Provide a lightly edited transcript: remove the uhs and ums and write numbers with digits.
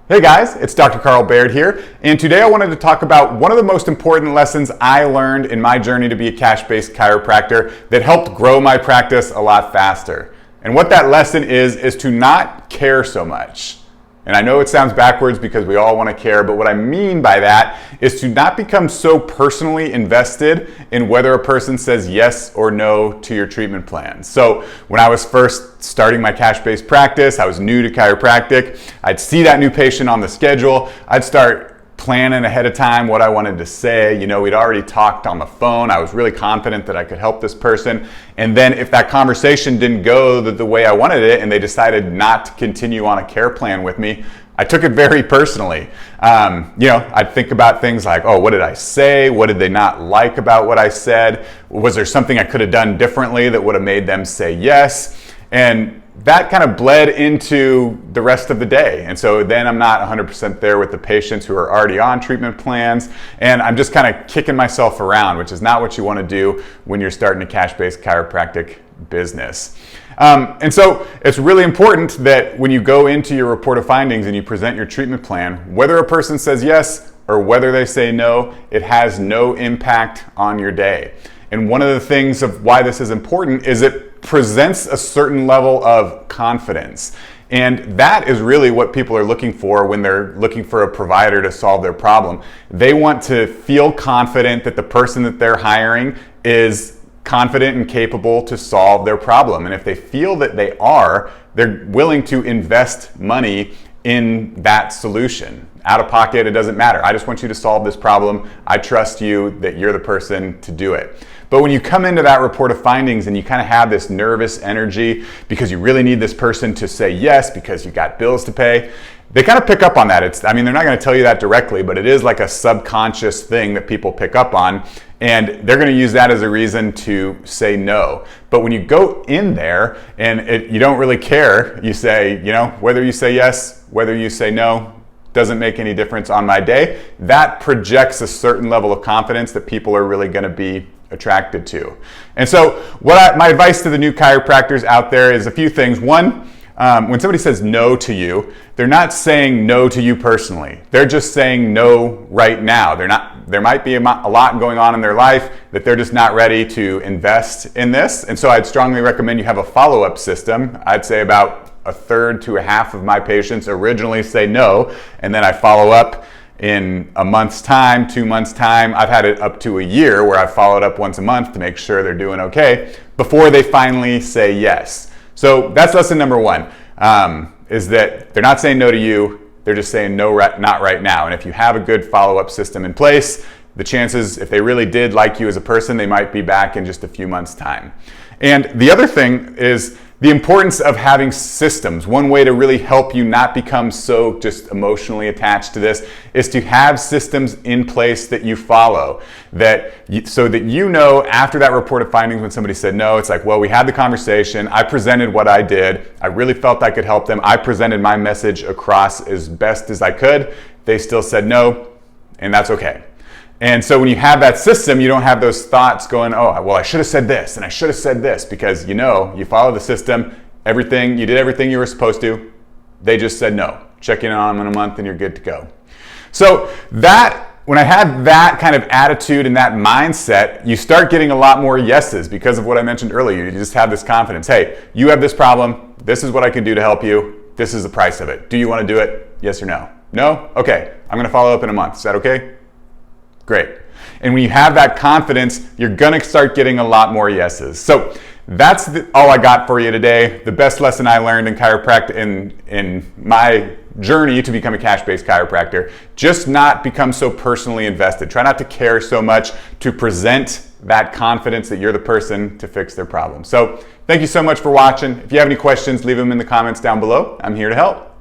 Hey guys, it's Dr. Carl Baird here, and today I wanted to talk about one of the most important lessons I learned in my journey to be a cash-based chiropractor that helped grow my practice a lot faster. And what that lesson is to not care so much. And I know it sounds backwards because we all want to care, but what I mean by that is to not become so personally invested in whether a person says yes or no to your treatment plan. So when I was first starting my cash-based practice, I was new to chiropractic, I'd see that new patient on the schedule, I'd start planning ahead of time what I wanted to say. You know, we'd already talked on the phone. I was really confident that I could help this person. And then if that conversation didn't go the way I wanted it and they decided not to continue on a care plan with me, I took it very personally. I'd think about things like, oh, what did I say? What did they not like about what I said? Was there something I could have done differently that would have made them say yes? And that kind of bled into the rest of the day. And so then I'm not 100% there with the patients who are already on treatment plans, and I'm just kind of kicking myself around, which is not what you want to do when you're starting a cash-based chiropractic business. And so it's really important that when you go into your report of findings and you present your treatment plan, whether a person says yes or whether they say no, it has no impact on your day. And one of the things of why this is important is it presents a certain level of confidence. And that is really what people are looking for when they're looking for a provider to solve their problem. They want to feel confident that the person that they're hiring is confident and capable to solve their problem. And if they feel that they are, they're willing to invest money in that solution. Out of pocket, it doesn't matter. I just want you to solve this problem. I trust you that you're the person to do it. But when you come into that report of findings and you kind of have this nervous energy because you really need this person to say yes because you got bills to pay, they kind of pick up on that. They're not going to tell you that directly, but it is like a subconscious thing that people pick up on, and they're going to use that as a reason to say no. But when you go in there and you don't really care, you say, whether you say yes, whether you say no, doesn't make any difference on my day. That projects a certain level of confidence that people are really going to be attracted to. And so my advice to the new chiropractors out there is a few things. One, when somebody says no to you, they're not saying no to you personally. They're just saying no right now. There might be a lot going on in their life that they're just not ready to invest in this. And so I'd strongly recommend you have a follow-up system. I'd say about a third to a half of my patients originally say no, and then I follow up in a month's time, 2 months' time. I've had it up to a year where I've followed up once a month to make sure they're doing okay before they finally say yes. So that's lesson number one, is that they're not saying no to you, they're just saying no, not right now. And if you have a good follow-up system in place, the chances, if they really did like you as a person, they might be back in just a few months' time. And the other thing is the importance of having systems. One way to really help you not become so just emotionally attached to this is to have systems in place that you follow, so that you know after that report of findings when somebody said no, it's like, well, we had the conversation, I presented what I did, I really felt I could help them, I presented my message across as best as I could, they still said no, and that's okay. And so when you have that system, you don't have those thoughts going, oh, well, I should have said this and I should have said this, because you follow the system, you did everything you were supposed to, they just said no. Check in on them in a month and you're good to go. So when I had that kind of attitude and that mindset, you start getting a lot more yeses because of what I mentioned earlier. You just have this confidence. Hey, you have this problem. This is what I can do to help you. This is the price of it. Do you want to do it? Yes or no? No? Okay. I'm going to follow up in a month. Is that okay? Great. And when you have that confidence, you're going to start getting a lot more yeses. So that's all I got for you today. The best lesson I learned in chiropractic in my journey to become a cash-based chiropractor. Just not become so personally invested. Try not to care so much, to present that confidence that you're the person to fix their problem. So thank you so much for watching. If you have any questions, leave them in the comments down below. I'm here to help.